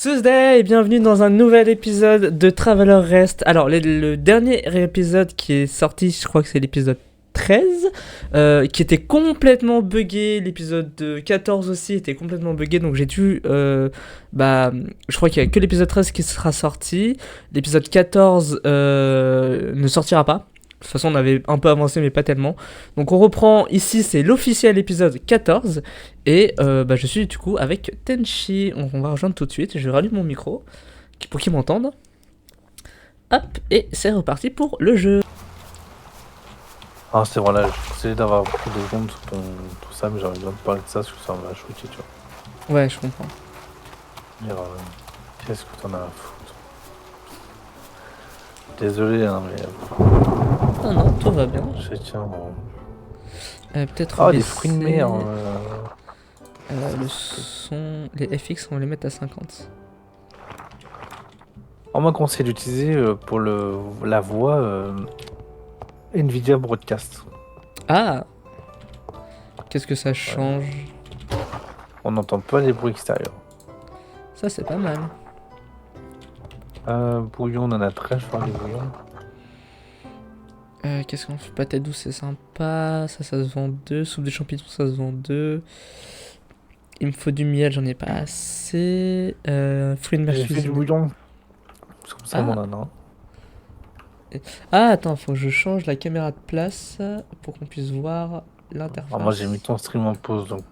Tuesday et bienvenue dans un nouvel épisode de Traveler Rest. Alors le dernier épisode qui est sorti, je crois que c'est l'épisode 13, qui était complètement buggé. L'épisode 14 aussi était complètement buggé, donc j'ai dû... je crois qu'il n'y a que l'épisode 13 qui sera sorti. L'épisode 14 ne sortira pas. De toute façon, on avait un peu avancé, mais pas tellement. Donc on reprend ici, c'est l'officiel épisode 14. Et je suis du coup avec Tenchi. On va rejoindre tout de suite. Je rallume mon micro pour qu'ils m'entendent. Hop, et c'est reparti pour le jeu. Ah, c'est vrai, là, je suis d'avoir beaucoup de secondes sur tout ça, mais j'aurais besoin de parler de ça parce que ça m'a choqué, tu vois. Ouais, je comprends. Dire, qu'est-ce que t'en as à foutre? Désolé, hein, mais. Non, tout va bien. Je tiens. Peut-être. Ah, des fruits de mer. Le son. Les FX, on va les mettre à 50. On m'a conseillé d'utiliser pour la voix Nvidia Broadcast. Ah! Qu'est-ce que ça change? On n'entend pas les bruits extérieurs. Ça, c'est pas mal. Bouillon, on en a très, je parle des bouillons. Qu'est-ce qu'on fait? Pâté douce, c'est sympa. Ça se vend 2. Soupe de champignons, ça se vend 2. Il me faut du miel, j'en ai pas assez. Fruits de mer J'ai fait du cuisinés. bouillon. C'est comme ça, Ah. mon nana. Ah, attends, faut que je change la caméra de place pour qu'on puisse voir l'interface. Alors, moi, j'ai mis ton stream en pause, donc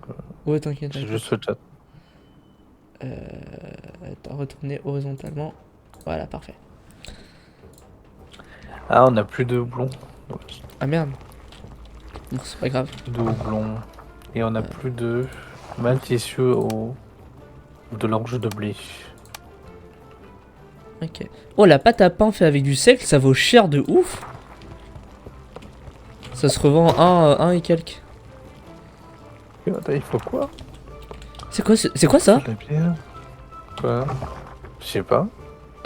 Ouais, t'inquiète. j'ai juste le chat. Attends, retourner horizontalement. Voilà, parfait. Ah, on n'a plus de houblon. Ah merde. Bon, c'est pas grave. De houblon. Et on n'a plus de malticieux ou de l'orge de blé. Ok. Oh, la pâte à pain fait avec du seigle, ça vaut cher de ouf. Ça se revend un et quelques. Et attends, il faut quoi? C'est quoi ça? De la bière? Quoi? Je sais pas.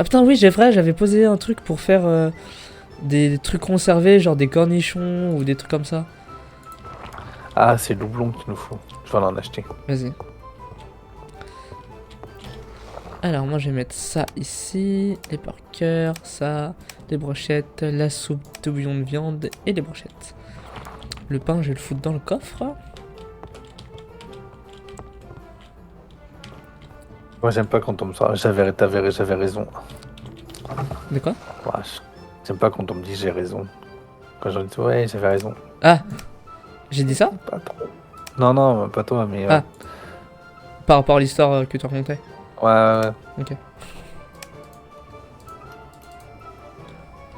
Ah putain, oui, j'avais posé un truc pour faire des trucs conservés, genre des cornichons ou des trucs comme ça. Ah, c'est le houblon qu'il nous faut. Je vais en acheter. Vas-y. Alors moi je vais mettre ça ici, les burgers, ça, les brochettes, la soupe de bouillon de viande et les brochettes. Le pain je vais le foutre dans le coffre. Moi, j'aime pas quand on me sort. J'avais raison. De quoi? Ouais, j'aime pas quand on me dit j'ai raison. Quand j'en dis ouais, j'avais raison. Ah, j'ai dit ça? Pas trop. Non, pas toi, mais. Ah. Par rapport à l'histoire que tu racontais. Ouais. Ok.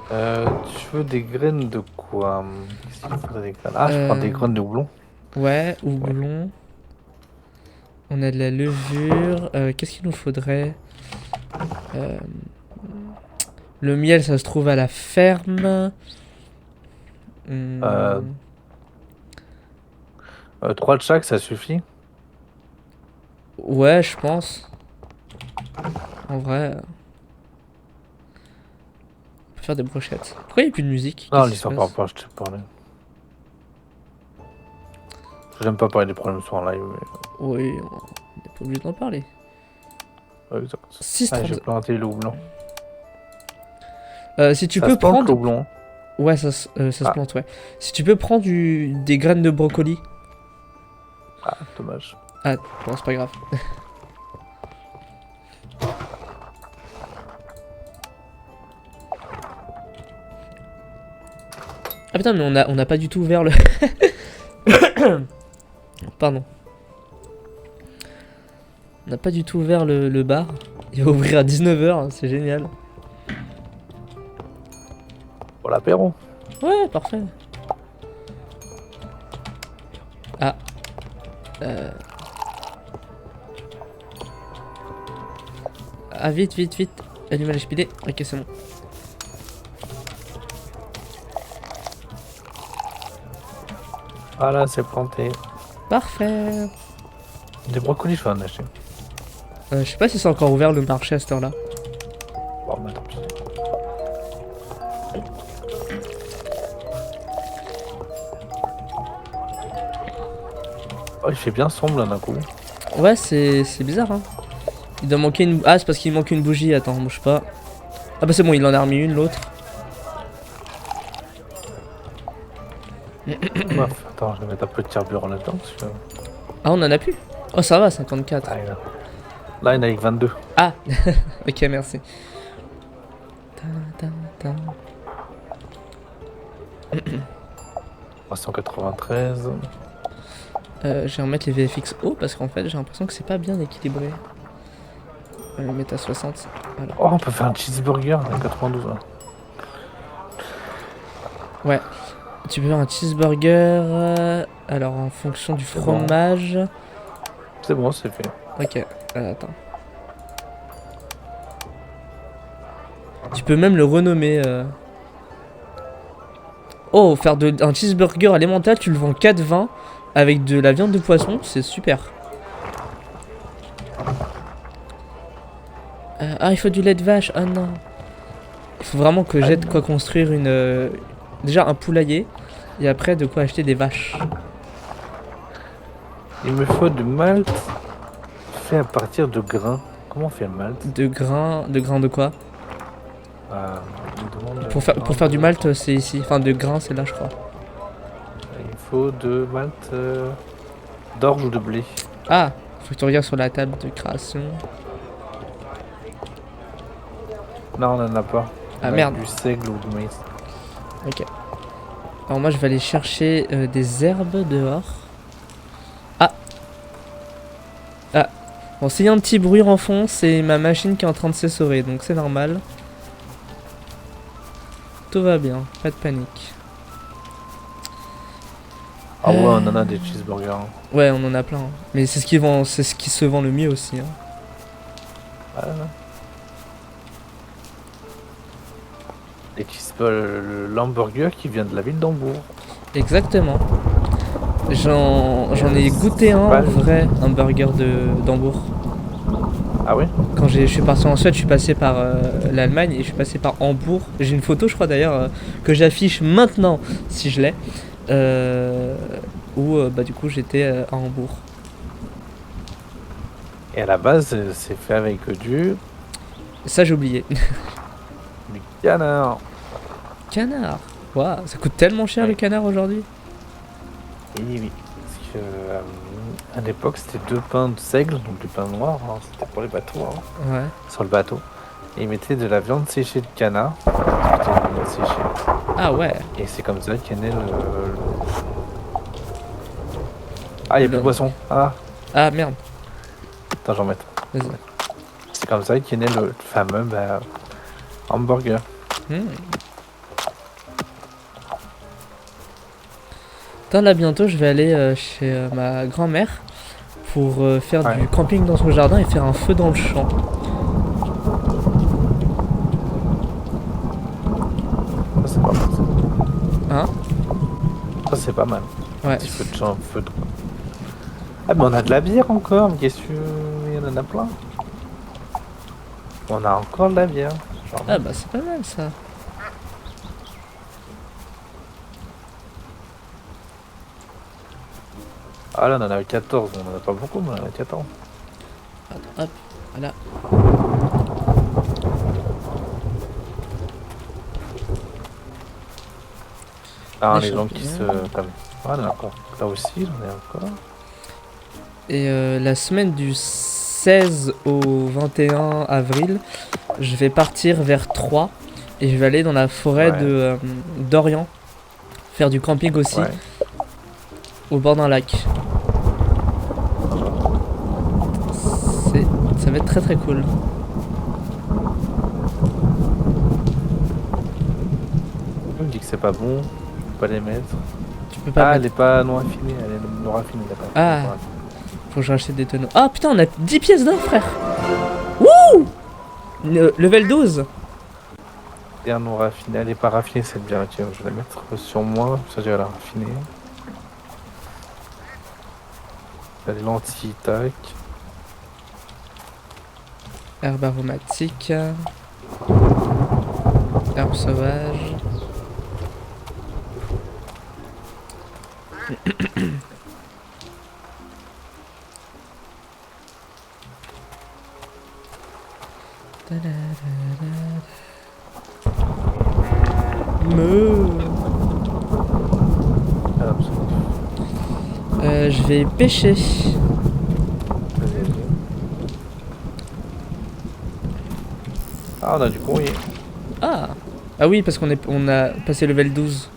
Tu veux des graines de quoi? Qu'est-ce qu'il faudrait des graines? Ah, je prends des graines de houblon. Ouais, houblon. On a de la levure. Qu'est-ce qu'il nous faudrait? Le miel, ça se trouve à la ferme. 3 de chaque, ça suffit? Ouais, je pense. En vrai. On peut faire des brochettes. Pourquoi il n'y a plus de musique? Non, Qu'est-ce qui l'histoire se par passe? rapport, je t'ai parlé. J'aime pas parler des problèmes sur en live, mais. Oui, on n'est pas obligé d'en parler. Ouais, exact. 6,30. Ah, j'ai planté le houblon. Si tu Ça peux se plante, prendre. le houblon. Ouais, ça se plante, ouais. Si tu peux prendre des graines de brocoli. Ah, dommage. Ah, bon, c'est pas grave. Ah putain, mais on a pas du tout ouvert le. Pardon. On n'a pas du tout ouvert le bar. Il va ouvrir à 19h, c'est génial. Pour l'apéro. Ouais, parfait. Ah. Ah, vite. Animal HPD. Ok, c'est bon. Voilà, c'est planté. Parfait. Des brocolis, je vais en acheter. Je sais pas si c'est encore ouvert le marché à cette heure-là. Bon, bah tant pis. Oh, il fait bien sombre là d'un coup. Ouais, c'est bizarre, hein. Il doit manquer une... Ah, c'est parce qu'il manque une bougie, attends, bouge pas. Ah bah c'est bon, il en a remis une, l'autre. Attends, je vais mettre un peu de carburant là-dedans. Parce que... Ah, on en a plus. Oh, ça va, 54. Là, il y en a avec 22. Ah, ok, merci. Ta, ta, ta. 393. Je vais remettre les VFX haut parce qu'en fait j'ai l'impression que c'est pas bien équilibré. On va le mettre à 60. Voilà. Oh, on peut faire un cheeseburger à 92. Là. Ouais. Tu peux faire un cheeseburger. Alors en fonction du fromage. Bon. C'est bon, c'est fait. Ok. Attends. Tu peux même le renommer. Oh, faire un cheeseburger alimentaire, tu le vends 4,20 avec de la viande de poisson, c'est super. Ah, il faut du lait de vache. Ah non. Il faut vraiment que j'aide quoi construire une. Déjà un poulailler. Et après de quoi acheter des vaches. Il me faut du malt fait à partir de grains. Comment on fait le malt? De grains de quoi? Pour faire du malt, c'est ici. Enfin, de grains, c'est là, je crois. Il faut de malt d'orge ou de blé. Ah, faut que tu regardes sur la table de création. Non, on en a pas. Ah merde. Du seigle ou du maïs. Ok. Alors moi, je vais aller chercher des herbes dehors. Ah. Ah. Bon, s'il y a un petit bruit en fond, c'est ma machine qui est en train de s'essorer, donc c'est normal. Tout va bien, pas de panique. Ah ouais, on en a des cheeseburgers. Ouais, on en a plein. Mais c'est ce qui se vend le mieux aussi. Hein. Ah, et l'hamburger qui vient de la ville d'Hambourg. Exactement. J'en ai goûté un vrai, un burger d'Hambourg. Ah oui? Quand je suis parti en Suède, je suis passé par l'Allemagne et je suis passé par Hambourg. J'ai une photo, je crois d'ailleurs, que j'affiche maintenant, si je l'ai. Où bah, du coup j'étais à Hambourg. Et à la base, c'est fait avec du Ça j'ai oublié. du canard. Canard. Waouh, ça coûte tellement cher le canard aujourd'hui. Oui. Parce que à l'époque, c'était 2 pains de seigle, donc du pain noir. Hein, c'était pour les bateaux. Hein, Ouais. sur le bateau. Et ils mettaient de la viande séchée de canard. C'était une viande séchée. Ah ouais. Et c'est comme ça qu'est né le... Ah, il n'y a plus de poisson. Ah, Merde. attends, j'en mette. Vas-y. C'est comme ça qu'est né le fameux hamburger. Attends, là bientôt je vais aller chez ma grand-mère pour faire Ouais. du camping dans son jardin et faire un feu dans le champ. Ça, c'est pas mal. Hein? Ça, c'est pas mal. Ouais. Petit feu de champ, feu de... Ah, mais on a de la bière encore, mais qu'est-ce que... Il y en a plein. On a encore de la bière. Genre... Ah bah c'est pas mal ça. Ah là, on en a 14, on en a pas beaucoup, mais on en a 14. Attends, hop, voilà. Ah, Des les gens qui se... champignons. Ah, on en a encore. Là aussi, j'en ai encore. Et la semaine du 16 au 21 avril, je vais partir vers Troyes et je vais aller dans la forêt Ouais. d'Orient faire du camping aussi Ouais. au bord d'un lac. Ça va être très très cool. On me dit que c'est pas bon, je peux pas les mettre. Tu peux pas Ah, mettre... elle est pas non raffinée, elle est non raffinée, d'accord. Ah. Faut que je rachète des tonneaux. Ah putain, on a 10 pièces d'or, frère. Wouh, level 12. Et non raffinée, elle est pas raffinée cette bière, tiens, je vais la mettre sur moi, ça je vais la raffiner. Les lentilles, tac. Herbe aromatique. Herbe sauvage. Me. Ah, Je vais pêcher. vas-y. Ah, on a du courrier. Ah. Ah oui, parce on a passé level 12.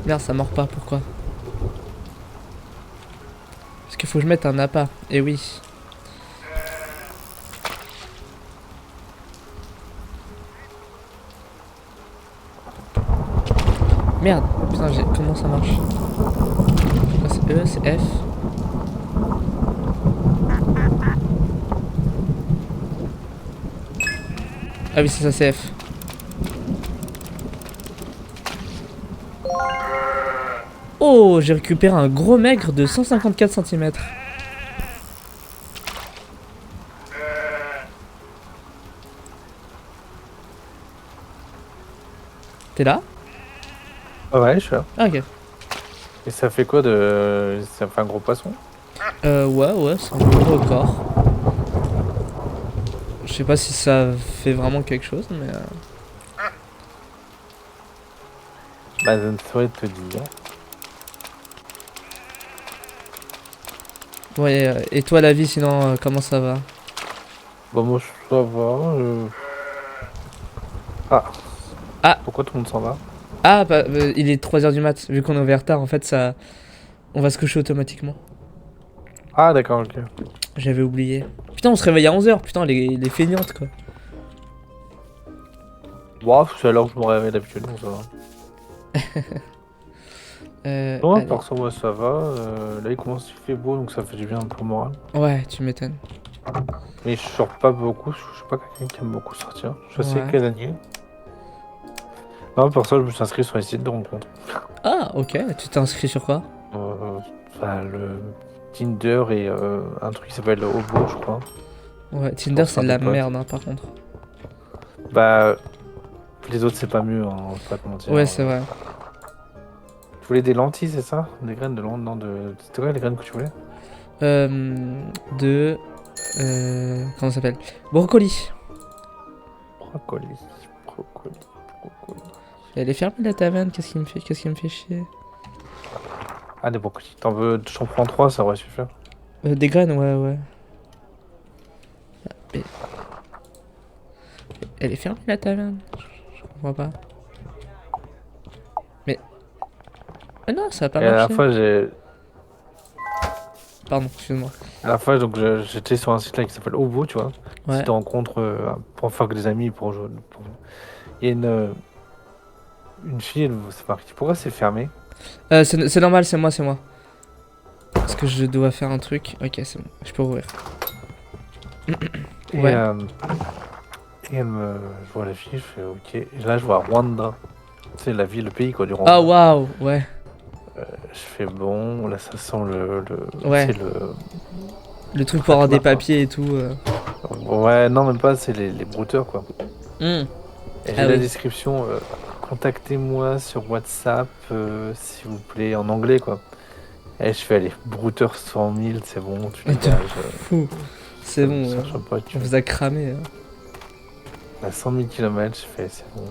Merde, ça mord pas, pourquoi? Parce qu'il faut que je mette un appât. Eh oui. Merde, putain, comment ça marche? Ah, c'est E, c'est F. Ah oui, c'est ça, c'est F. Oh, j'ai récupéré un gros maigre de 154 cm. T'es là? Ah ouais, je suis là. Ah ok. Et ça fait quoi de... Ça fait un gros poisson? Ouais, c'est un gros record. Je sais pas si ça fait vraiment quelque chose, mais... Bah, je ne saurais te dire. Ouais, et toi la vie sinon, comment ça va? Bon, moi, ça va. Ah. Ah. Pourquoi tout le monde s'en va? Ah, bah, il est 3 h du mat, vu qu'on est ouvert tard, en fait ça... On va se coucher automatiquement. Ah, d'accord, ok. J'avais oublié. Putain, on se réveille à 11 h, putain, les feignantes quoi. Wow, c'est à l'heure que je me réveille d'habitude, donc ça va. Non, Allez. par ça, ouais, ça va. Là, il commence, il fait beau, donc ça fait du bien pour le moral. Ouais, tu m'étonnes. Mais je sors pas beaucoup, je suis pas quelqu'un qui aime beaucoup sortir. Je sais Ouais. casanier. Non, pour ça, je me suis inscrit sur les sites de rencontres. Ah, ok, tu t'es inscrit sur quoi? Enfin, le Tinder et un truc qui s'appelle Obo, je crois. Ouais, Tinder Pour c'est faire de des la potes. merde, hein, par contre. Bah, les autres, c'est pas mieux, hein, on va pas te mentir. Ouais, c'est vrai. Tu voulais des lentilles, c'est ça? Des graines de lentilles? Non, de... C'était quoi les graines que tu voulais? De... comment ça s'appelle? Brocoli. Brocoli, brocoli, brocoli. Elle est fermée la taverne, qu'est-ce qui me fait chier? Ah, des brocolis. T'en veux... J'en prends 3, ça aurait suffi. Des graines, ouais. Mais- Elle est fermée la taverne? Je comprends pas. Mais... Ah non, ça a pas Et à la marché. fois, Pardon, excuse-moi. À la fois, donc, j'étais sur un site là qui s'appelle Obo, tu vois. Ouais. Site de rencontre pour faire que des amis, pour jouer. Il y a une fille, c'est marqué. Pourquoi c'est fermé? C'est normal, c'est moi. Parce que je dois faire un truc. Ok, c'est bon, je peux ouvrir. Et, Ouais. et je vois la fille, je fais ok. Et là, je vois Rwanda. C'est la ville, le pays quoi, du Rwanda. Ah, waouh, ouais. Je fais bon, là ça sent Ouais. c'est Le truc pour avoir des Fatma, quoi. papiers et tout. Ouais, non, même pas, c'est les brouteurs quoi. Hmm. Et j'ai Ah la oui. description, contactez-moi sur WhatsApp, s'il vous plaît, en anglais quoi. Et je fais, allez, brouteur 100 000, c'est bon, tu dégages. Fou. C'est bon, Ça cherche pas, tu on vous a cramé. à 100 000 km, je fais, c'est bon.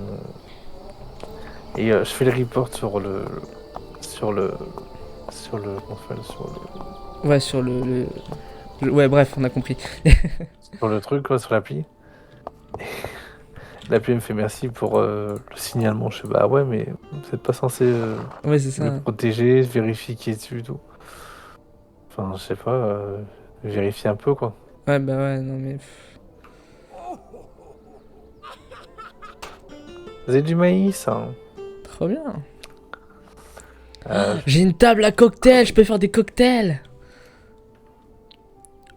Et je fais le report sur le. Comment ça s'appelle, Ouais, sur Ouais, bref, on a compris. sur le truc, quoi, sur l'appli. L'appli me fait merci pour le signalement. Je fais, bah ouais, mais vous n'êtes pas censé Ouais, c'est le ça. protéger, vérifier qui est dessus et tout. Enfin, je sais pas, vérifier un peu, quoi. Ouais, bah ouais, non mais... Vous avez du maïs, hein. Trop bien. Euh, J'ai une table à cocktail, je peux faire des cocktails.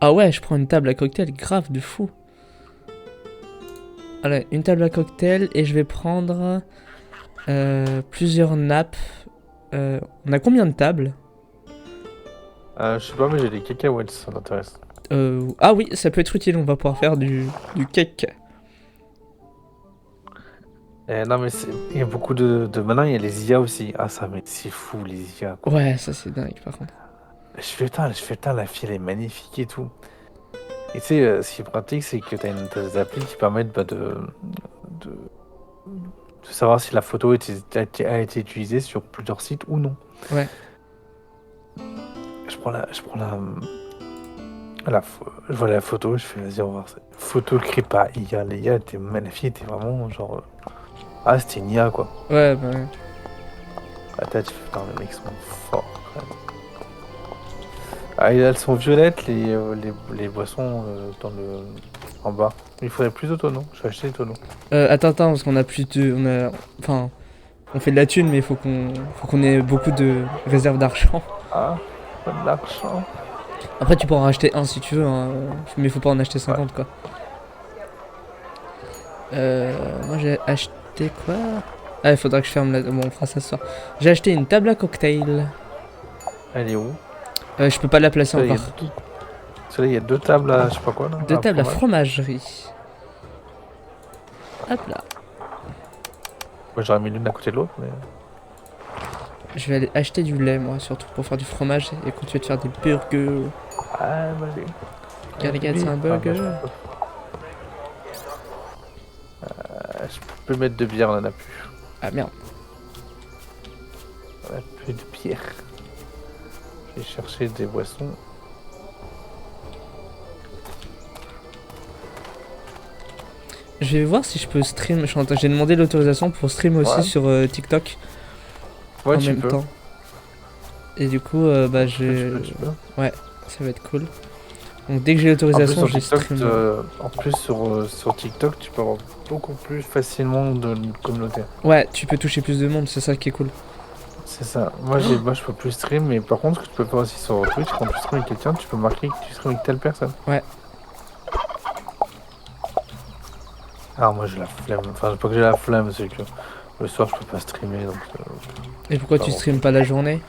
Ah ouais, je prends une table à cocktail, grave, de fou. Allez, une table à cocktail et je vais prendre plusieurs nappes. On a combien de tables? je sais pas, mais j'ai des cacahuètes, ça m'intéresse. Ah oui, ça peut être utile, on va pouvoir faire du cake. Non, mais il y a beaucoup Maintenant, il y a les IA aussi. Ah, ça, mais c'est fou, les IA, quoi. Ouais, ça c'est dingue par contre. Je fais, putain, la fille, elle est magnifique et tout. Et tu sais, ce qui est pratique, c'est que t'as des applis qui permettent de, de savoir si la photo a été utilisée sur plusieurs sites ou non. Ouais. Je vois la photo, je fais vas-y, on va voir ça. Photo créée par IA, les IA étaient magnifiques, était vraiment genre. Ah, c'était une IA quoi. Ouais, bah ouais. La tête, tu fais putain, les mecs sont forts quand même. Ah, et elles sont violettes, les boissons en bas. Il faudrait plus de tonneaux, je vais acheter des tonneaux. Attends, parce qu'on a plus de. Enfin, on fait de la thune, mais faut qu'on ait beaucoup de réserves d'argent. Ah, pas de l'argent. Après, tu pourras en racheter un si tu veux, hein, mais faut pas en acheter 50 quoi. Moi j'ai acheté quoi? Ah, il faudra que je ferme la. Bon, on fera ça ce soir. J'ai acheté une table à cocktail. Elle est où? Je peux pas la placer Là, il y a encore. il y a deux tables à je sais pas quoi là. Deux tables à fromage. fromagerie. Hop là. Moi j'aurais mis l'une à côté de l'autre, mais. Je vais aller acheter du lait, moi, surtout pour faire du fromage et continuer de faire des burgers. Ah, vas-y. Regarde, c'est un burger. Je peux mettre de bière, on en a plus. Ah merde. On a plus de bière. Je vais chercher des boissons. Je vais voir si je peux stream. J'ai demandé l'autorisation pour stream aussi Ouais. sur TikTok Ouais, en tu même peux. temps. Et du coup, bah Tu peux. ça va être cool. Donc dès que j'ai En plus, l'autorisation, sur je TikTok, stream. sur TikTok, tu peux avoir beaucoup plus facilement de communauté. Ouais, tu peux toucher plus de monde, c'est ça qui est cool. C'est ça. Moi, je peux plus stream, mais par contre, ce que tu peux faire aussi sur Twitch, quand tu stream avec quelqu'un, tu peux marquer que tu stream avec telle personne. Ouais. Alors, moi, j'ai la flemme. Enfin, c'est pas que j'ai la flemme, c'est que le soir, je peux pas streamer. Donc, Et pourquoi tu stream pas la journée?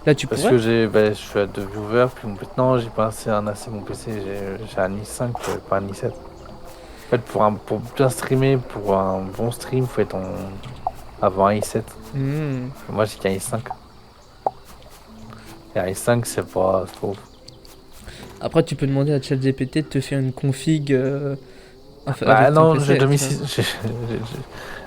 Là, tu parce pourrais. que je suis à 2 viewers, puis maintenant, j'ai pas assez mon PC. J'ai un i5, pas un i7. En fait, pour bien streamer, pour un bon stream, faut avoir un i7. Hmm. Moi, j'ai qu'un i5. Et un i5, c'est pas ouf. Après, tu peux demander à ChatGPT de te faire une config. Bah Avec ton non, PC, j'ai déjà mis, tu vois.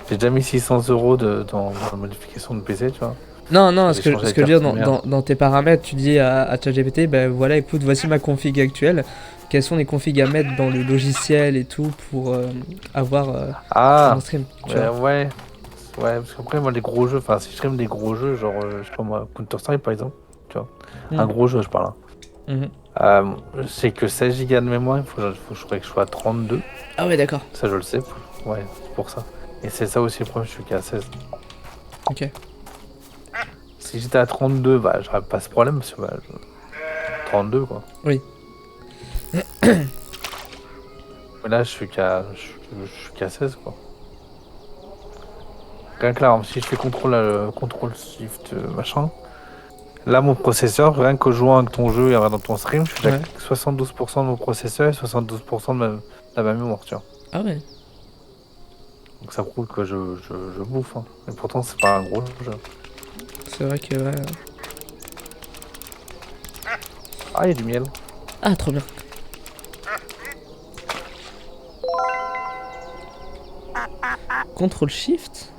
j'ai déjà mis 600 euros dans la modification de PC, tu vois. Non, J'ai changé ce la que je veux dire, carte mère. dans tes paramètres, tu dis à ChatGPT, ben voilà, écoute, voici ma config actuelle. Quelles sont les configs à mettre dans le logiciel et tout pour avoir mon Ah, stream, tu vois. ouais. Ouais, parce qu'après, moi, les gros jeux, enfin, si je stream des gros jeux, genre, je sais pas moi, Counter-Strike par exemple, tu vois. Un Hmm. gros jeu, je parle. Mhm. C'est que 16 Go de mémoire, il faudrait que je sois à 32. Ah ouais, d'accord. Ça, je le sais. Ouais, c'est pour ça. Et c'est ça aussi le problème, je suis qu'à 16. Ok. Si j'étais à 32, bah, j'aurais pas ce problème, parce que 32, quoi. Oui. Mais là, je suis qu'à 16, quoi. Rien que là, si je fais contrôle shift machin, là, mon processeur, rien que jouant avec ton jeu et dans ton stream, je suis déjà Ouais. 72% de mon processeur et 72% de ma mémoire, tu vois. Ah ouais. Donc ça prouve que je bouffe. Hein. Et pourtant, c'est pas un gros jeu. C'est vrai que ouais. Ah, il y a du miel. Ah, trop bien. Contrôle Shift.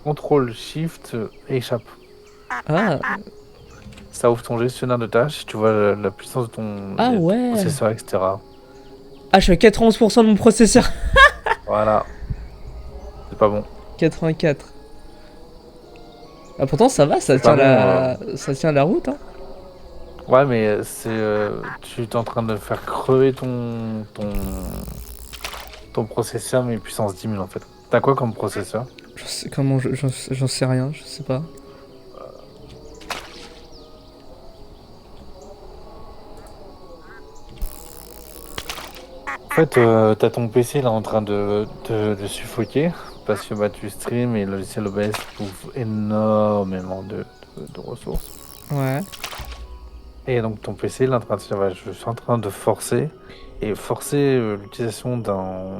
Contrôle shift échappe. Ah. Ça ouvre ton gestionnaire de tâches, tu vois la puissance de ton Ah ouais. processeur, etc. Ah, je suis à 91% de mon processeur. Voilà. C'est pas bon. 84. Ah, pourtant ça va, ça C'est tient pas ça tient la route, hein. Ouais, mais tu es en train de faire crever ton processeur, mais puissance 10 000 en fait. T'as quoi comme processeur? J'en sais rien, je sais pas. En fait, t'as ton PC là en train de suffoquer parce que bah, tu stream et le logiciel OBS bouffe énormément de ressources. Ouais. Et donc ton PC là, en train de dire, ouais, je suis en train de forcer l'utilisation d'un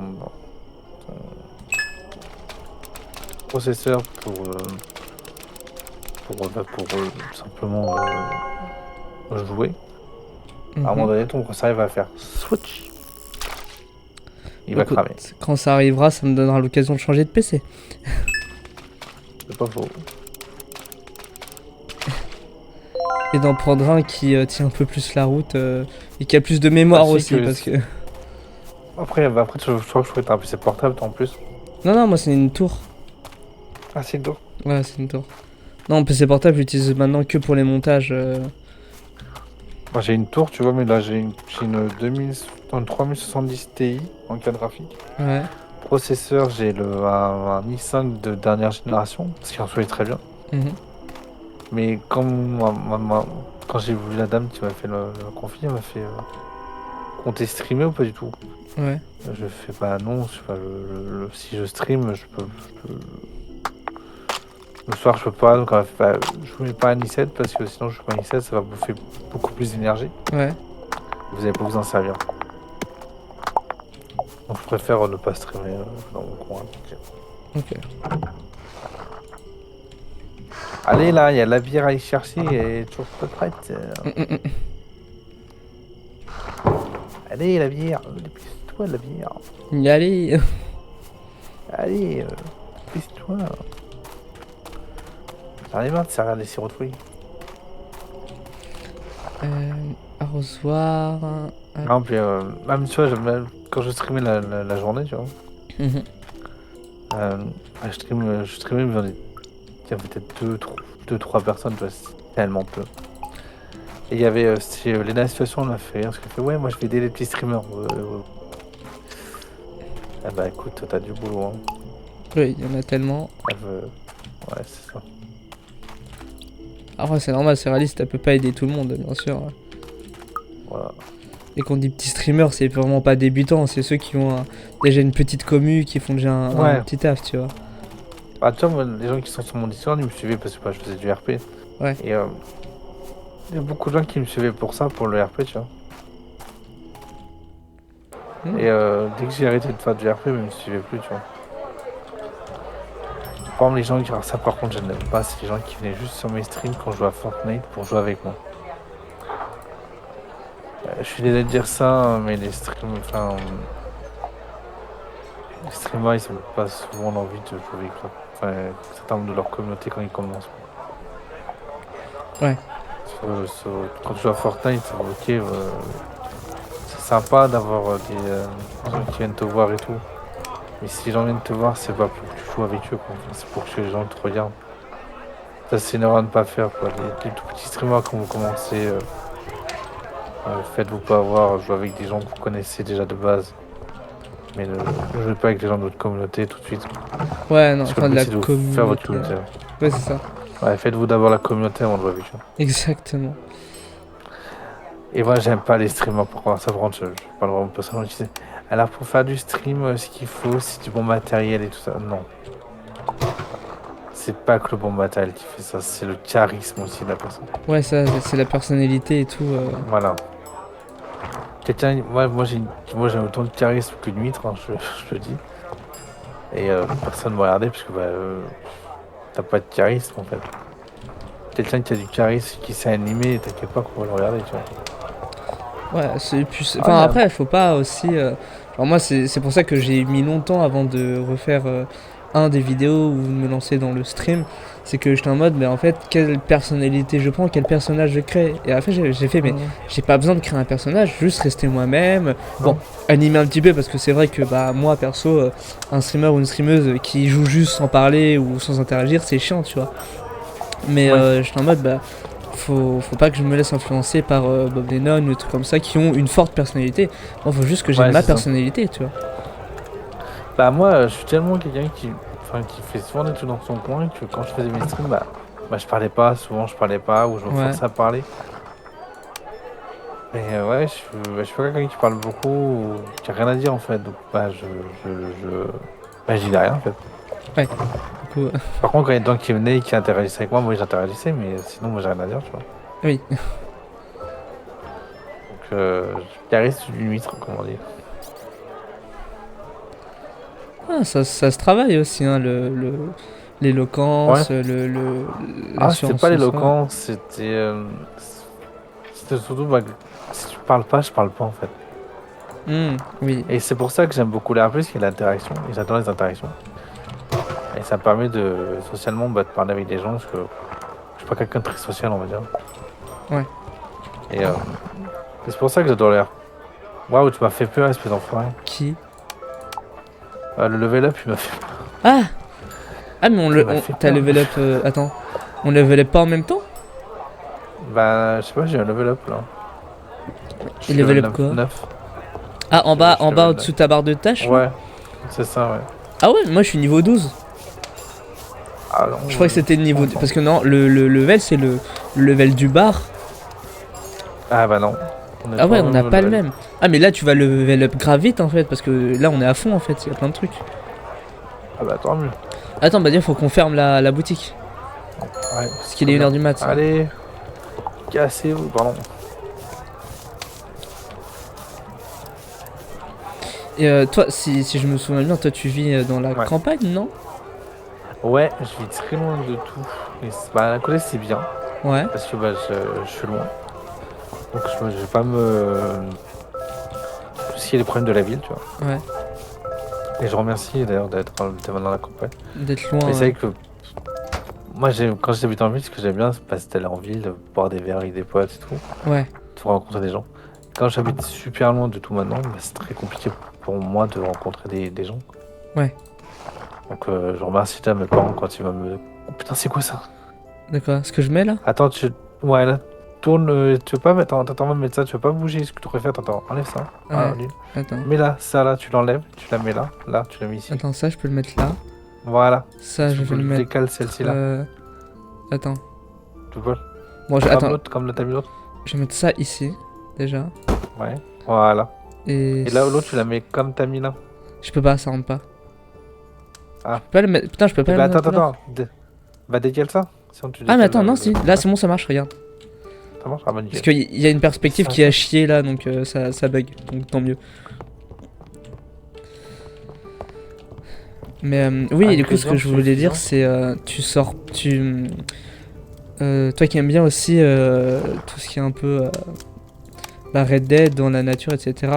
processeur pour simplement jouer. À un moment donné, ton processeur il va faire switch. Il va Écoute, cramer. quand ça arrivera, ça me donnera l'occasion de changer de PC. C'est pas faux. Et d'en prendre un qui tient un peu plus la route et qui a plus de mémoire Ainsi aussi que- parce que... Après, je crois que je pourrais être un PC portable en plus. Non, non, moi c'est une tour. Ah, c'est lourd. Ouais, c'est une tour. Non, PC portable, j'utilise maintenant que pour les montages. Moi j'ai une tour, tu vois, mais là j'ai une 3070 Ti en carte graphique. Ouais. Processeur, j'ai un i5 de dernière génération, ce qui en soit est très bien. Mhm. Mais quand j'ai vu la dame qui m'a fait le config, elle m'a fait compter streamer ou pas du tout. Ouais. Je fais pas non, je sais pas, si je stream, le soir je peux pas, donc je mets pas un i7 parce que sinon je mets un i7, ça va bouffer beaucoup plus d'énergie. Ouais. Vous avez pas vous en servir. Donc je préfère ne pas streamer dans mon coin. Ok. Allez là, il y a la bière à y chercher et toujours pas prête. Allez la bière, dépêche-toi la bière. Y aller. Allez, dépêche-toi. J'en ai marre de servir des sirops de fruits. Arrosoir. Non, puis même tu vois, quand je streamais la journée, tu vois. Mhm. Je streamais, mais il y avait peut-être 2-3 personnes, tu vois, c'est tellement peu. Et il y avait Lena Situation, on m'a fait, parce qu'elle fait, ouais, moi je vais aider les petits streamers. Ah bah écoute, t'as du boulot, hein. Oui, il y en a tellement. Elle veut... Ouais, c'est ça. Après, c'est normal, c'est réaliste, elle peut pas aider tout le monde, bien sûr. Voilà. Et quand on dit petits streamers, c'est vraiment pas débutants, c'est ceux qui ont déjà une petite commu, qui font déjà un Ouais. petit taf, tu vois. Bah, tu vois, moi, les gens qui sont sur mon Discord, ils me suivaient parce que je faisais du RP. Ouais. Et il y a beaucoup de gens qui me suivaient pour ça, pour le RP, tu vois. Mm. Et dès que j'ai arrêté de faire du RP, ils me suivaient plus, tu vois. Par exemple, les gens qui... Alors ça, par contre, je n'aime pas, c'est les gens qui venaient juste sur mes streams quand je jouais à Fortnite pour jouer avec moi. Je suis désolé de dire ça, mais les streamers, les streamers, ils ont pas souvent l'envie de jouer avec eux. Enfin, certains membres de leur communauté quand ils commencent. Ouais. Quand tu joues à Fortnite, ok, c'est sympa d'avoir des gens qui viennent te voir et tout. Mais si les gens viennent te voir, c'est pas pour que tu joues avec eux, quoi. Enfin, c'est pour que les gens te regardent. Ça, c'est une erreur à ne pas faire, quoi. Les tout petits streamers, quand vous commencez, faites-vous pas avoir, jouez avec des gens que vous connaissez déjà de base. Mais ne jouez pas avec les gens de votre communauté tout de suite. Ouais, non, Parce que enfin le de but, la c'est de vous faire votre communauté. communauté. Ouais, c'est ça. Ouais, faites-vous d'abord la communauté avant de jouer avec eux. Exactement. Et moi, j'aime pas les streamers pour ça. Par contre, je parle vraiment personnellement. Tu sais. Alors, pour faire du stream, ce qu'il faut, c'est du bon matériel et tout ça. Non. C'est pas que le bon matériel qui fait ça, c'est le charisme aussi de la personne. Ouais, ça, c'est la personnalité et tout. Voilà. Quelqu'un, moi j'ai autant de charisme qu'une huître, hein, je le dis. Et personne ne m'a regardé parce que t'as pas de charisme en fait. Quelqu'un qui a du charisme, qui sait animer, t'inquiète pas qu'on va le regarder, tu vois. Ouais, c'est plus. Enfin, Ah, après, il faut pas aussi. Genre, moi, c'est pour ça que j'ai mis longtemps avant de refaire un des vidéos ou de me lancer dans le stream. C'est que j'étais en mode, mais en fait, quelle personnalité je prends, quel personnage je crée. Et après, j'ai fait, mais j'ai pas besoin de créer un personnage, juste rester moi-même. Bon, animer un petit peu, parce que c'est vrai que bah, moi, perso, un streamer ou une streameuse qui joue juste sans parler ou sans interagir, c'est chiant, tu vois. Mais j'étais en mode, bah. Faut pas que je me laisse influencer par Bob Lennon ou des trucs comme ça qui ont une forte personnalité. Moi, faut juste que j'ai ma personnalité, tu vois. Bah, moi, je suis tellement quelqu'un qui fait souvent des trucs dans son coin que quand je faisais mes streams, bah je parlais pas, souvent je parlais pas ou je me forçais à parler. Mais ouais, je suis pas quelqu'un qui parle beaucoup ou qui a rien à dire en fait. Donc, bah, je dis rien en fait. Ouais, du coup. Par contre, quand il y a des gens qui venaient et qui interagissaient avec moi, j'interagissais, mais sinon, moi j'ai rien à dire, tu vois. Oui. Donc, charisme d'une huître, comme on dit. Ah, ça se travaille aussi, hein, l'éloquence, Ouais. C'était l'assurance pas en soi. l'éloquence, c'était surtout, bah, si tu parle pas, je parle pas en fait. Oui. Et c'est pour ça que j'aime beaucoup les RP, parce qu'il y a l'interaction, et j'adore les interactions. Et ça me permet de socialement de parler avec des gens, parce que je suis pas quelqu'un de très social, on va dire. Ouais. Et c'est pour ça que j'adore les RP. Waouh, tu m'as fait peur, espèce d'enfoiré. Qui? Le level up, il m'a fait peur. Ah! Ah, mais Ça m'a fait t'as peur. level up. Attends. On level up pas en même temps? Bah, je sais pas, j'ai un level up là. Et level up quoi? 9. Ah, en Je bas, suis en bas level au-dessous de ta barre de tâches? là Ouais, c'est ça, ouais. Ah ouais, moi je suis niveau 12. Ah non, Je crois que c'était le niveau. Parce que non, le level c'est le level du bar. Ah bah non. Ah ouais, on n'a pas le level. même. Ah, mais là tu vas level up grave vite en fait. Parce que là on est à fond en fait, il y a plein de trucs. Ah bah tant mieux. Attends, bah dire, faut qu'on ferme la boutique. Ouais. Parce qu'il est 1h du mat. ça. Allez, cassez-vous, pardon. Et toi, si je me souviens bien, toi tu vis dans la Ouais. campagne, non? Ouais, je vis très loin de tout. Et bah, à côté c'est bien, Ouais. parce que bah, je suis loin. Donc je vais pas me... Tout ce qui est les problèmes de la ville, tu vois. Ouais. Et je remercie d'ailleurs d'être dans la campagne. D'être loin. Mais c'est vrai que moi, quand j'habite en ville, ce que j'aime bien, c'est passer d'aller en ville, boire des verres avec des potes et tout, Ouais. de rencontrer des gens. Quand j'habite super loin de tout maintenant, bah, c'est très compliqué pour moi de rencontrer des gens. Ouais. Donc je remercie déjà mes parents quand ils vont me... Oh putain, c'est quoi ça? D'accord. Ce que je mets là? Attends, Ouais, là, tourne... tu veux pas mettre... Attends, on va mettre ça, tu veux pas bouger ce que tu aurais fait? Attends, enlève ça. Ah, Ouais. nul. Attends. Mets là, ça là, tu l'enlèves, tu la mets là, tu la mets ici. Attends, ça je peux le mettre là. Voilà. Ça je vais le mettre. Décale celle-ci là. Attends. Tu vois? Bon, attends. Comme là, t'as mis l'autre. Je vais mettre ça ici. Déjà. Ouais, voilà. Et Et là, l'autre, tu la mets comme t'as mis là. je peux pas, ça rentre pas. Ah. Je peux pas le mettre. Putain, je peux pas Eh le bah, mettre. attends, à l'heure. Bah, décale ça. Sinon, tu Ah, mais décales, attends, non, si. Là, c'est bon, ça marche, regarde. Ça marche? Ah, bah, Parce nickel. qu'il y a une perspective Ça. qui a chié là, donc ça bug. Donc tant mieux. Mais oui, Ah, du coup, ce que je voulais dire, c'est tu sors. Toi qui aimes bien aussi tout ce qui est un peu. Bah, Red Dead dans la nature, etc.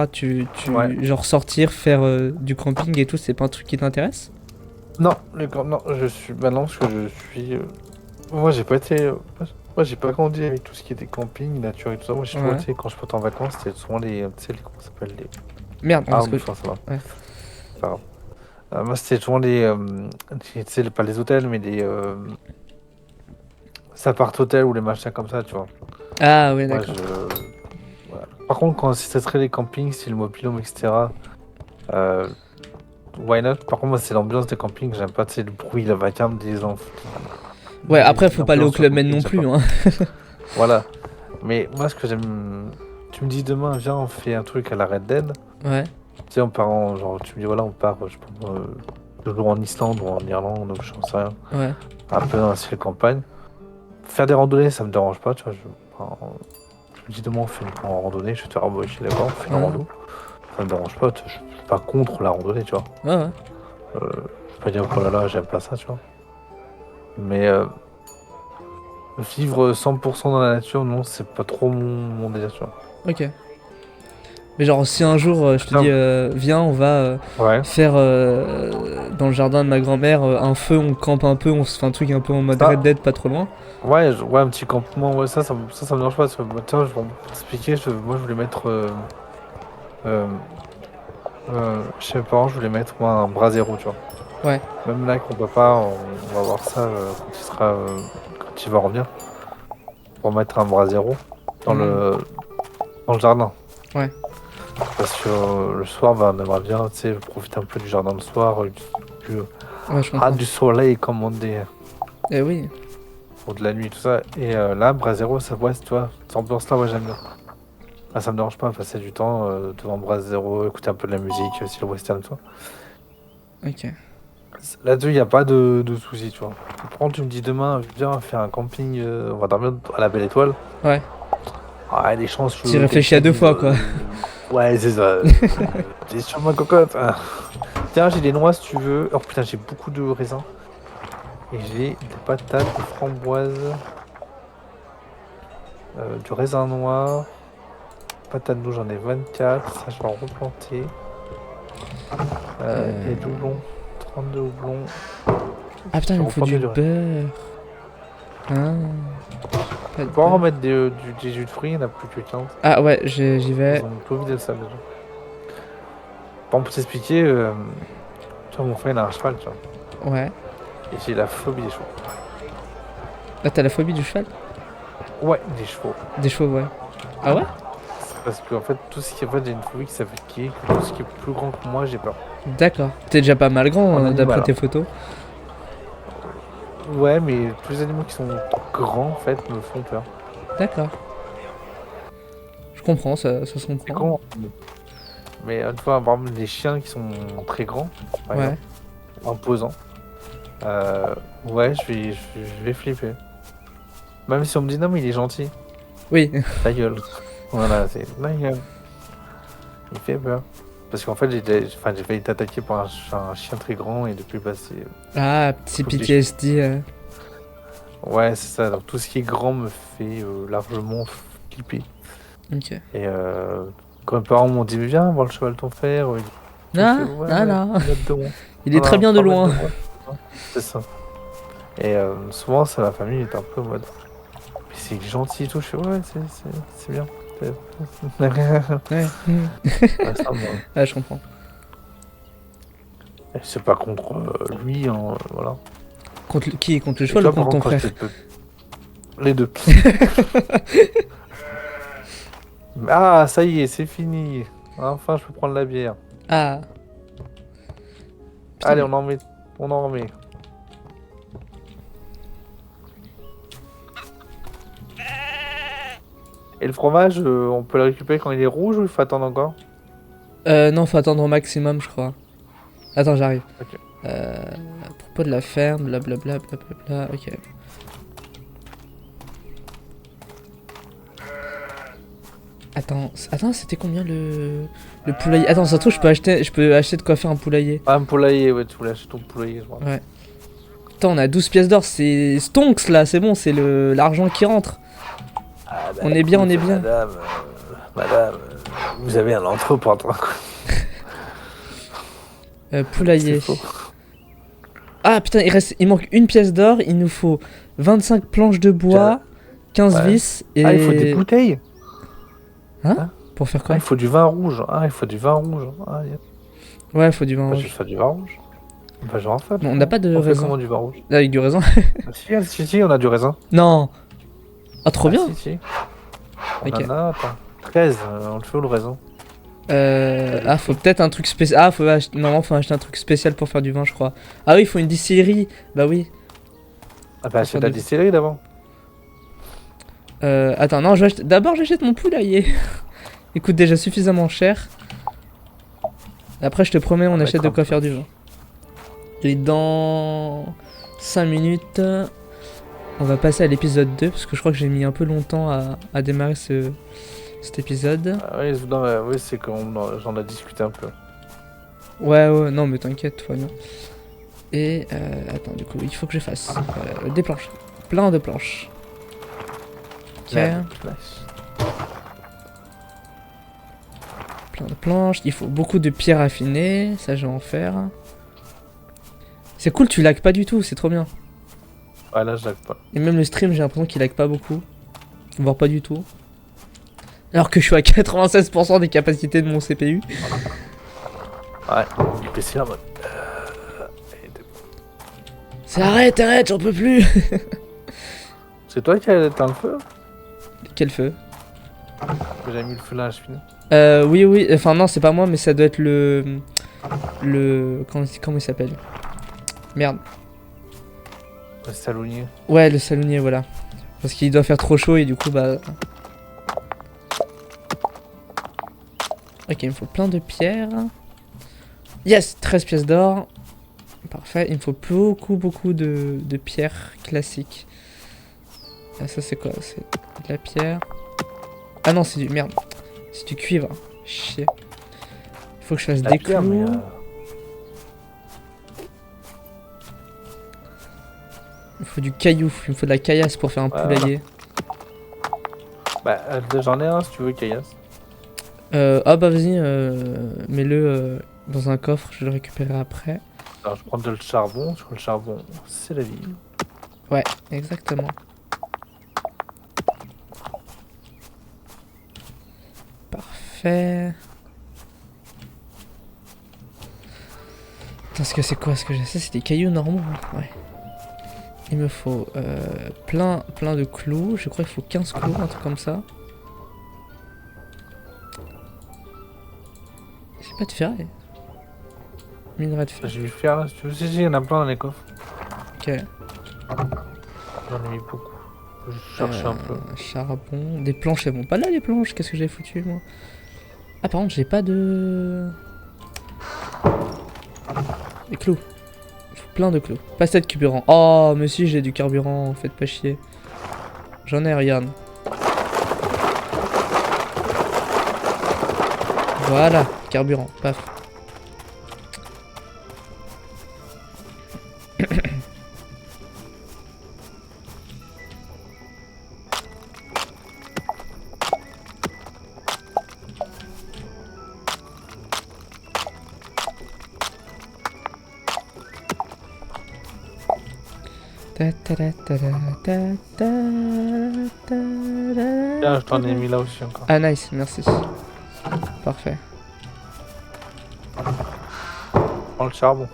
Ouais. Genre sortir, faire du camping et tout, c'est pas un truc qui t'intéresse? Non, non, je suis. Bah, non, parce que je suis. Moi, j'ai pas été. Moi, j'ai pas grandi avec tout ce qui était camping, nature et tout ça. Moi, j'ai toujours Ouais. été, quand je partais en vacances, c'était souvent les. Tu sais, comment ça s'appelle les. Merde, Ah, parce mais que. ça va. Ouais. C'est pas grave. Moi, c'était souvent les. Tu sais, pas les hôtels, mais les. Appart-hôtels ou les machins comme ça, tu vois. Ah, ouais, Moi, d'accord. voilà. Par contre, quand si ça serait les campings, style mobil-home, etc. Why not? Par contre, moi, c'est l'ambiance des campings, j'aime pas, tu sais, le bruit, la vacarme des enfants. Ouais, après, faut pas aller au Club Med non plus, hein. Voilà. Mais moi, ce que j'aime. Tu me dis demain, viens, on fait un truc à la Red Dead. Ouais. Tu sais, on part en. Genre, tu me dis, voilà, on part, je sais pas, toujours en Islande ou en Irlande, ou je sais rien. Ouais. Un peu dans la style campagne. Faire des randonnées, ça me dérange pas, tu vois. Je me dis demain, on fait une randonnée, je vais te faire, ah, bah, je suis d'accord, on fait une Ouais. rando. Ça me dérange pas, je suis pas contre la randonnée, tu vois. Ouais, ouais. Je vais pas dire, oh là là, j'aime pas ça, tu vois. Mais vivre 100% dans la nature, non, c'est pas trop mon délire, tu vois. Ok. Mais genre, si un jour je te Non. dis, viens, on va Ouais. faire dans le jardin de ma grand-mère un feu, on campe un peu, on se fait un truc un peu en mode Ah. Red Dead, pas trop loin. Ouais, ouais, un petit campement, ouais, ça me dérange pas. Parce que, tiens, je vais t'expliquer, moi je voulais mettre. Chez mes parents, je voulais mettre moi un brasero, tu vois. Ouais. Même là, avec mon papa, on va voir ça quand il va revenir. Pour mettre un brasero dans le jardin. Ouais. Parce que le soir, bah, on aimerait bien, tu sais, profiter un peu du jardin le soir, Ouais, je comprends. du soleil, comme on dit. Eh oui. Pour de la nuit, tout ça. Et là, Brasero, ça, ouais, tu vois, cette ambiance-là, ouais, j'aime bien. Ah, ça me dérange pas, passer du temps devant Brasero, écouter un peu de la musique, aussi le western, tu vois. Ok. Là-dessus, il n'y a pas de soucis, tu vois. Par contre, tu me dis demain, viens faire un camping, on va dormir à la Belle Étoile. Ouais. Ah, les chances que. T'y réfléchis à 2 fois, quoi. Ouais, c'est ça. T'es sur ma cocotte. Ah. Tiens, j'ai des noix si tu veux. Oh putain, j'ai beaucoup de raisins. Et j'ai des patates, des framboises, du raisin noir. Patates douces, j'en ai 24. Ça, je vais en replanter. Et doublons. 32 houblons. Ah putain, il me faut du beurre. Ah. On peut en remettre des jus de fruits, il n'y en a plus que 15. Ah ouais, j'y vais. Ils ont tout vidé ça déjà. Pour t'expliquer, tu vois, mon frère il a un cheval, tu vois. Ouais. Et j'ai la phobie des chevaux. Ah, t'as la phobie du cheval? Ouais, des chevaux. Des chevaux, ouais. Ah ouais? C'est parce qu'en fait, tout ce qui est. En fait, j'ai une phobie qui s'appelle qui est que tout ce qui est plus grand que moi, j'ai peur. D'accord. T'es déjà pas mal grand d'après tes photos. Ouais, mais tous les animaux qui sont grands, en fait, me font peur. D'accord. Je comprends, ça se comprend. C'est con. Mais une fois, par exemple, les chiens qui sont très grands, par exemple, imposants, ouais, je vais flipper. Même si on me dit non, mais il est gentil. Oui. Ta gueule. Voilà, c'est la gueule. Il fait peur. Parce qu'en fait, j'ai failli être attaqué par un chien très grand et depuis, bah, c'est. Ah, petit PTSD. Ouais, c'est ça. Donc, tout ce qui est grand me fait largement flipper. Ok. Et quand mes parents m'ont dit, viens voir le cheval de ton frère. Non. Il est très bien de loin. C'est ça. Et souvent, c'est ma famille est un peu en mode. Mais c'est gentil et tout. Je fais, ouais, c'est bien. Ouais. Ça, Ouais, je comprends. C'est pas contre lui, hein, voilà. Contre qui? Contre le cheval ou contre ton frère? Les deux. Ah, ça y est, c'est fini. Enfin, je peux prendre la bière. Ah. Putain, allez, on en remet. Et le fromage, on peut le récupérer quand il est rouge ou il faut attendre encore? Non, faut attendre au maximum, je crois. Attends, j'arrive. Ok. À propos de la ferme, blablabla, blablabla, ok. Attends, c'était combien le poulailler? Attends, ça se trouve, je peux acheter de quoi faire un poulailler. Ah, un poulailler, ouais, tu voulais acheter ton poulailler, je crois. Ouais. Attends, on a 12 pièces d'or, c'est stonks là, c'est bon, c'est l'argent qui rentre. Ah, bah, on est bien. Madame, vous avez un entrepôt. Poulailler. Ah putain, il manque une pièce d'or, il nous faut 25 planches de bois, 15 vis et... Ah, il faut des bouteilles. Hein? Pour faire quoi? Ah, il faut du vin rouge. Ah, il faut du vin rouge. Ah, yeah. Ouais, il faut du vin rouge. Je vais faire du vin rouge. Bah, j'en fais. On n'a pas de raisin. Comment du vin rouge? Avec du raisin? Si, on a du raisin. Non. Ah, trop bien. Si. On ok. en a, attends. 13, on le fait où le raisin? Ah, faut peut-être un truc spécial. Ah, normalement, faut acheter un truc spécial pour faire du vin, je crois. Ah oui, il faut une distillerie. Bah oui. Ah bah, c'est la distillerie d'avant. Attends, non, d'abord, j'achète mon poulailler. Il coûte déjà suffisamment cher. Après, je te promets, on achète de quoi faire du vin. Et dans 5 minutes, on va passer à l'épisode 2, parce que je crois que j'ai mis un peu longtemps à démarrer cet épisode. Ah oui, c'est qu'on j'en a discuté un peu. Ouais, non, mais t'inquiète, tout va bien. Et, attends, du coup, il faut que je fasse des planches. Plein de planches. Ok. Plein de planches. Il faut beaucoup de pierres affinées. Ça, je vais en faire. C'est cool, tu lag pas du tout, c'est trop bien. Ouais, là, je lag pas. Et même le stream, j'ai l'impression qu'il lag pas beaucoup. Voire pas du tout. Alors que je suis à 96% des capacités de mon CPU. Ouais, du PC en mode. C'est arrête, j'en peux plus. C'est toi qui as éteint le feu? Quel feu? J'ai mis le feu là, je finis. Oui, enfin non, c'est pas moi, mais ça doit être le... Comment il s'appelle? Merde. Le salonier. Ouais, le salonier, voilà. Parce qu'il doit faire trop chaud et du coup, bah... Ok, il me faut plein de pierres. Yes, 13 pièces d'or. Parfait, il me faut beaucoup de pierres classiques. Ah, ça c'est quoi? C'est de la pierre. Ah non, c'est du... Merde. C'est du cuivre. Chier. Il faut que je fasse des clous. Mais il faut du caillou. Il me faut de la caillasse pour faire un poulailler. Bah, j'en ai un si tu veux, caillasse. Ah bah vas-y, mets-le dans un coffre, je le récupérerai après. Alors je prends le charbon, sur le charbon, c'est la vie. Ouais, exactement. Parfait. Attends, c'est quoi ce que j'ai? Ça, c'est des cailloux normaux. Ouais. Il me faut plein de clous. Je crois qu'il faut 15 clous, un truc comme ça. J'ai pas de ferraille. Minerai de fer. Je vais faire là, si tu veux. Si, il y en a plein dans les coffres. Ok. J'en ai mis beaucoup. Je cherche un peu. Charbon. Des planches, elles vont pas là, les planches. Qu'est-ce que j'ai foutu, moi? Ah, par contre, j'ai pas de... Des clous. Il faut plein de clous. Pas assez de carburant. Oh, mais si, j'ai du carburant. Faites pas chier. J'en ai, regarde. Voilà, carburant. Paf. Tiens, je t'en ai mis là aussi encore. Ah nice, merci. Parfait. Prends le charbon.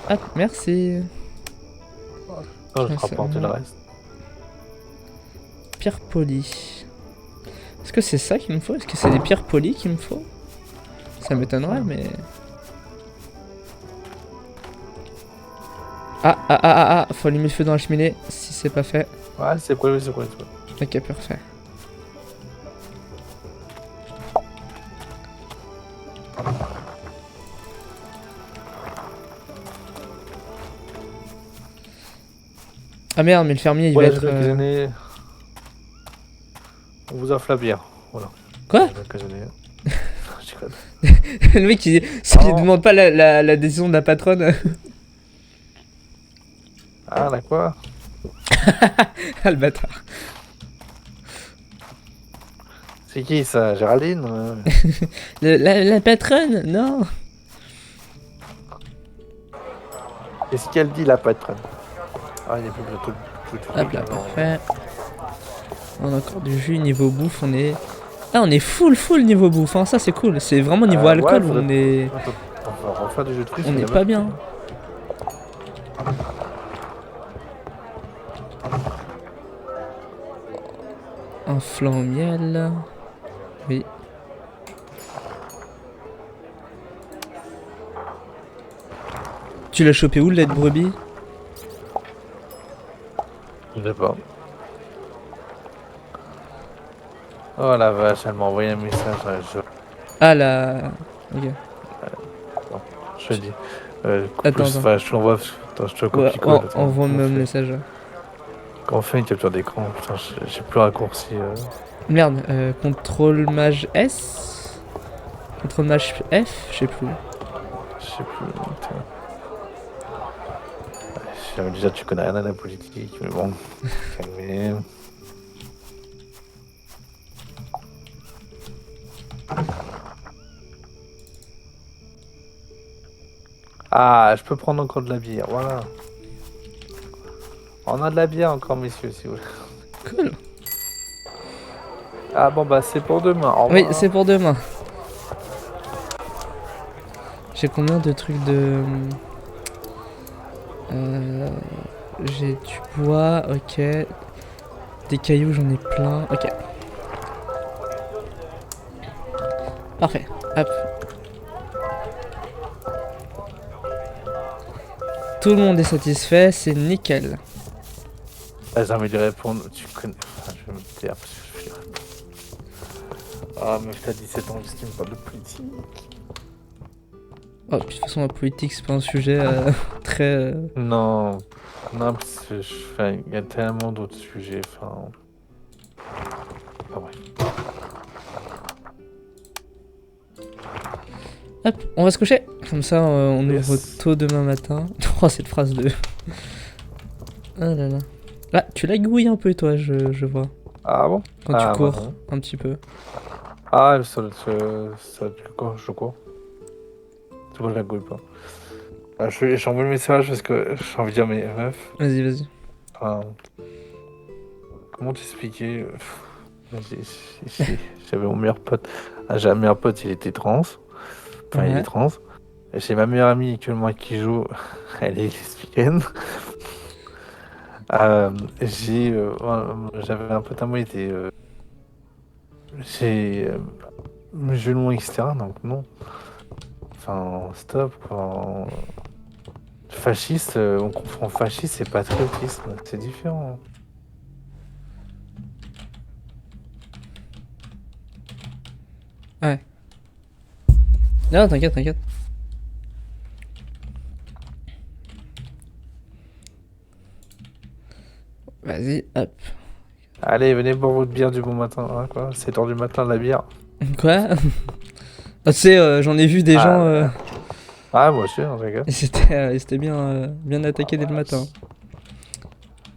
Hop, merci. Non, je Ah, te c'est rapporter le bon. reste. Pierre polie. Est-ce que c'est ça qu'il me faut? Est-ce que c'est des pierres polies qu'il me faut? Ça m'étonnerait, mais... Ah, faut allumer le feu dans la cheminée, si c'est pas fait. Ouais, c'est quoi, c'est quoi. Ok, parfait. Ah merde, mais le fermier, il va Voilà, être... je vais cuisiner. On vous offre la bière. Voilà. Quoi? Je vais cuisiner. Je déconne. Le mec, il Oh. demande pas la décision de la patronne. Ah, là quoi? Ah, le bâtard. C'est qui ça? Géraldine? La patronne? Non. Qu'est-ce qu'elle dit, la patronne? Ah, il n'y a plus de tout. Hop là, parfait. On a encore du jus niveau bouffe, on est... Ah, on est full niveau bouffe, hein. Ça c'est cool. C'est vraiment niveau alcool où on est... Attends, on va refaire du jeu de fruits. On est pas bien. Un flan au miel. Oui. Tu l'as chopé où le lait de brebis? Je sais pas. Oh la vache, elle m'a envoyé un message. Ah la... Ok. Je te dis. Attends. Enfin, je te l'envoie. Attends, je te Ouais, copie-colle. envoie-moi un message. Quand on fait une capture d'écran, putain, j'ai plus raccourci. Merde, contrôle mage S? Contrôle mage F? Je sais plus. Je sais plus. Déjà, tu connais rien à la politique, mais bon. Calmez. Ah, je peux prendre encore de la bière, voilà. On a de la bière encore, messieurs, si vous voulez. Cool. Ah bon, bah c'est pour demain. Au Oui, revoir. c'est pour demain. J'ai combien de trucs de... J'ai du bois, ok. Des cailloux, j'en ai plein, ok. Parfait, hop. Tout le monde est satisfait, c'est nickel. Ah, j'ai envie de répondre. Tu connais. Ah, je vais me taire parce que je suis. Ah, mais t'as 17 ans, qu'est-ce qu'il me parle de politique? Oh, de toute façon, la politique, c'est pas un sujet très... Non, non, parce que il y a tellement d'autres sujets, enfin... Ah ouais. Hop, on va se coucher. Comme ça, on Yes. ouvre tôt demain matin. Oh, cette phrase de... Ah là là. Ah, tu l'agouilles un peu, toi, je vois. Ah bon? Quand Ah, tu cours, non. un petit peu. Ah, je cours. C'est pourquoi je la gouille pas. Ah, j'envoie le message parce que j'ai envie de dire, mais meuf, Vas-y, vas-y. enfin, comment t'expliquer? J'avais mon meilleur pote. Ah, j'ai un meilleur pote, il était trans. Enfin, il est Ouais. trans. Et j'ai ma meilleure amie actuellement qui joue. Elle est lesbienne. Euh, J'avais un pote à moi, il était. J'ai. Musulman, etc. Donc, non. Enfin, stop, quoi. Fasciste, on confond fasciste et patriotisme. C'est différent. Ouais. Non, t'inquiète, t'inquiète. Vas-y, hop. Allez, venez boire votre bière du bon matin. Hein, quoi. 7h du matin, la bière. Quoi? Ah, tu sais, j'en ai vu des gens. Ah, ah, moi aussi, on rigole. Ils s'étaient bien, bien attaqués dès le matin.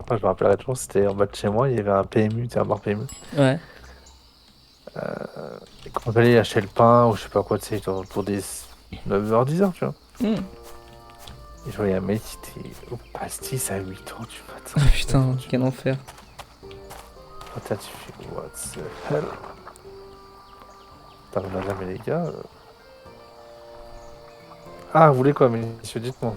Moi, je me rappellerai toujours, c'était en bas de chez moi, il y avait un PMU, un bar PMU. Ouais. Et quand on allait acheter le pain ou je sais pas quoi, tu sais, genre pour des 9h, 10h, tu vois. Hmm. Et je voyais un mec qui était au pastis à 8h du matin. Oh putain, quel enfer. Putain, tu fais what the hell? T'as regardé, mais les gars. Ah, vous voulez quoi, messieurs, dites-moi.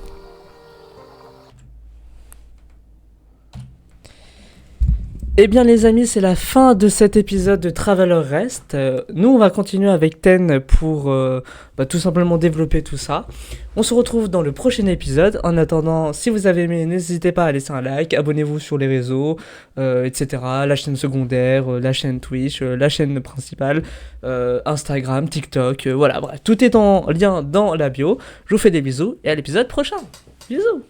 Eh bien les amis, c'est la fin de cet épisode de Traveler Rest. Nous, on va continuer avec Ten pour tout simplement développer tout ça. On se retrouve dans le prochain épisode. En attendant, si vous avez aimé, n'hésitez pas à laisser un like, abonnez-vous sur les réseaux, etc. La chaîne secondaire, la chaîne Twitch, la chaîne principale, Instagram, TikTok, voilà, bref. Tout est en lien dans la bio. Je vous fais des bisous et à l'épisode prochain. Bisous.